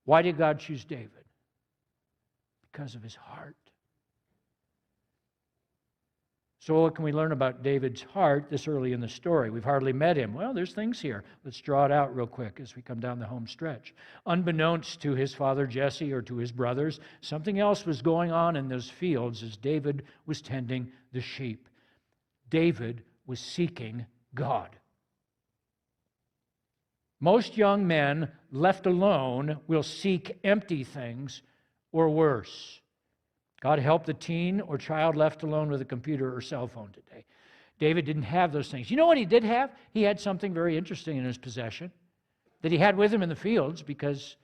Why did God choose David? Because of his heart. So what can we learn about David's heart this early in the story? We've hardly met him. Well, there's things here. Let's draw it out real quick as we come down the home stretch. Unbeknownst to his father Jesse or to his brothers, something else was going on in those fields as David was tending the sheep. David was seeking God. Most young men left alone will seek empty things or worse. God help the teen or child left alone with a computer or cell phone today. David didn't have those things. You know what he did have? He had something very interesting in his possession that he had with him in the fields because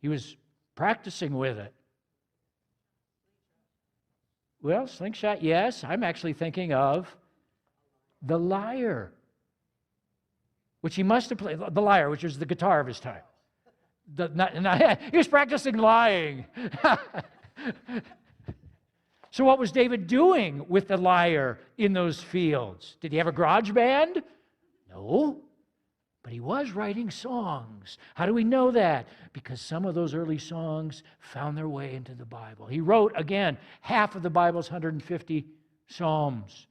he was practicing with it. Well, slingshot, yes. I'm actually thinking of the lyre, which he must have played. The lyre, which was the guitar of his time. He was practicing lying. So what was David doing with the lyre in those fields? Did he have a garage band? No. But he was writing songs. How do we know that? Because some of those early songs found their way into the Bible. He wrote, again, half of the Bible's 150 psalms.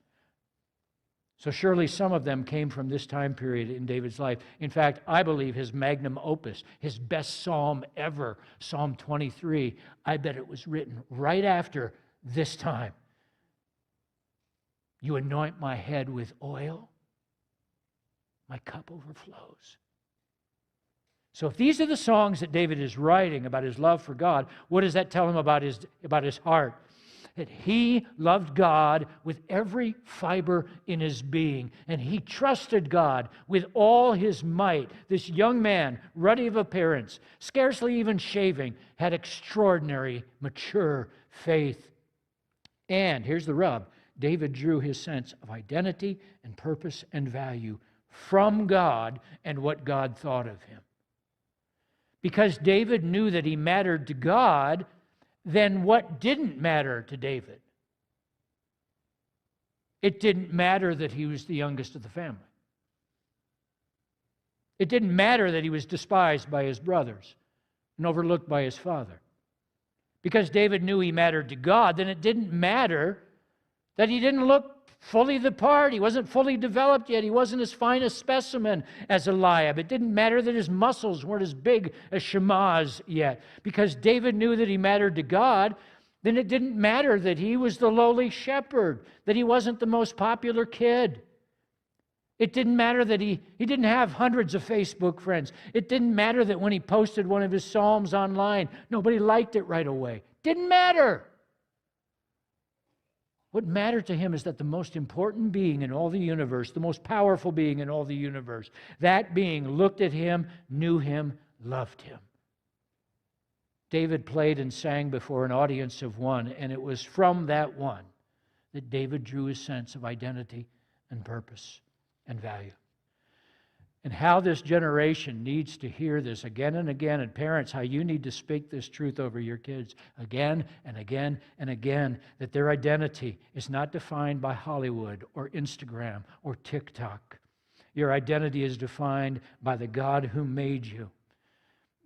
So surely some of them came from this time period in David's life. In fact, I believe his magnum opus, his best psalm ever, Psalm 23, I bet it was written right after this time. You anoint my head with oil, my cup overflows. So if these are the songs that David is writing about his love for God, what does that tell him about his heart? That he loved God with every fiber in his being, and he trusted God with all his might. This young man, ruddy of appearance, scarcely even shaving, had extraordinary, mature faith. And here's the rub. David drew his sense of identity and purpose and value from God and what God thought of him. Because David knew that he mattered to God, then what didn't matter to David? It didn't matter that he was the youngest of the family. It didn't matter that he was despised by his brothers and overlooked by his father. Because David knew he mattered to God, then it didn't matter that he didn't look fully the part. He wasn't fully developed yet. He wasn't as fine a specimen as Eliab. It didn't matter that his muscles weren't as big as Shammah's yet. Because David knew that he mattered to God, then it didn't matter that he was the lowly shepherd, that he wasn't the most popular kid. It didn't matter that he didn't have hundreds of Facebook friends. It didn't matter that when he posted one of his psalms online, nobody liked it right away. Didn't matter. What mattered to him is that the most important being in all the universe, the most powerful being in all the universe, that being looked at him, knew him, loved him. David played and sang before an audience of one, and it was from that one that David drew his sense of identity and purpose and value. And how this generation needs to hear this again and again, and parents, how you need to speak this truth over your kids again and again and again, that their identity is not defined by Hollywood or Instagram or TikTok. Your identity is defined by the God who made you.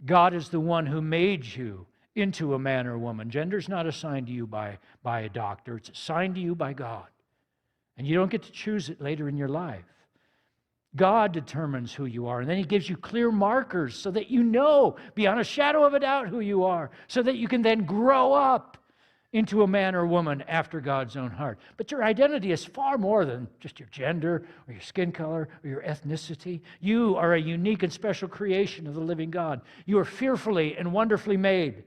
God is the one who made you into a man or woman. Gender's not assigned to you by a doctor. It's assigned to you by God. And you don't get to choose it later in your life. God determines who you are, and then He gives you clear markers so that you know beyond a shadow of a doubt who you are, so that you can then grow up into a man or woman after God's own heart. But your identity is far more than just your gender or your skin color or your ethnicity. You are a unique and special creation of the living God. You are fearfully and wonderfully made.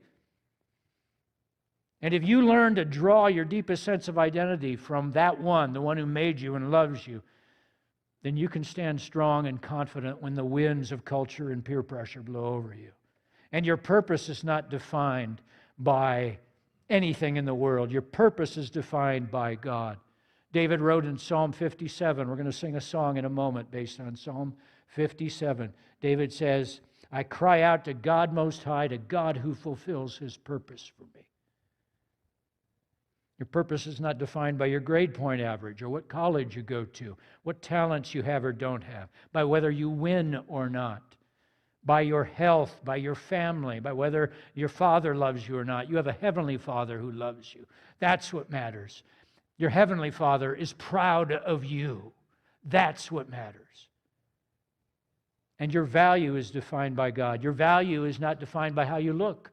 And if you learn to draw your deepest sense of identity from that one, the one who made you and loves you, then you can stand strong and confident when the winds of culture and peer pressure blow over you. And your purpose is not defined by anything in the world. Your purpose is defined by God. David wrote in Psalm 57, we're going to sing a song in a moment based on Psalm 57. David says, I cry out to God Most High, to God who fulfills His purpose for me. Your purpose is not defined by your grade point average or what college you go to, what talents you have or don't have, by whether you win or not, by your health, by your family, by whether your father loves you or not. You have a heavenly Father who loves you. That's what matters. Your heavenly Father is proud of you. That's what matters. And your value is defined by God. Your value is not defined by how you look,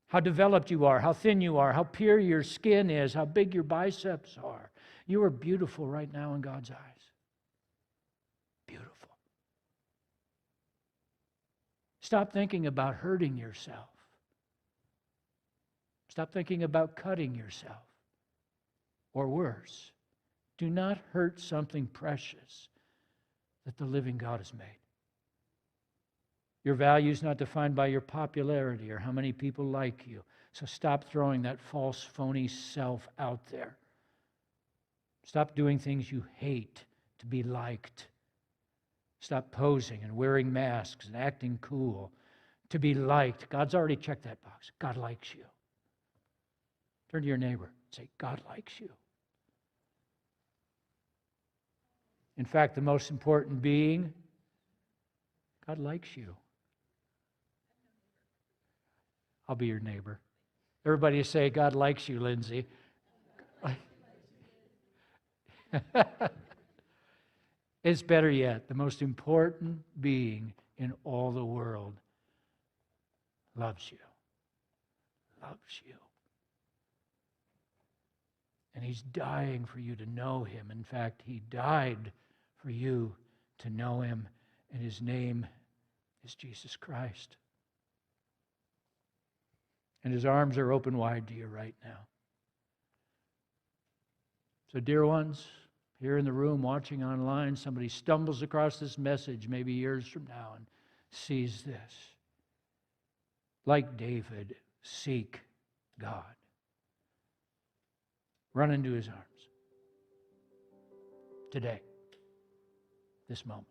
how developed you are, how thin you are, how pure your skin is, how big your biceps are. You are beautiful right now in God's eyes. Beautiful. Stop thinking about hurting yourself. Stop thinking about cutting yourself. Or worse, do not hurt something precious that the living God has made. Your value is not defined by your popularity or how many people like you. So stop throwing that false, phony self out there. Stop doing things you hate to be liked. Stop posing and wearing masks and acting cool to be liked. God's already checked that box. God likes you. Turn to your neighbor and say, God likes you. In fact, the most important being, God likes you. I'll be your neighbor. Everybody say, God likes you, Lindsay. It's better yet. The most important being in all the world loves you. Loves you. And He's dying for you to know Him. In fact, He died for you to know Him. And His name is Jesus Christ. And His arms are open wide to you right now. So, dear ones, here in the room, watching online, somebody stumbles across this message maybe years from now and sees this. Like David, seek God. Run into His arms. Today. This moment.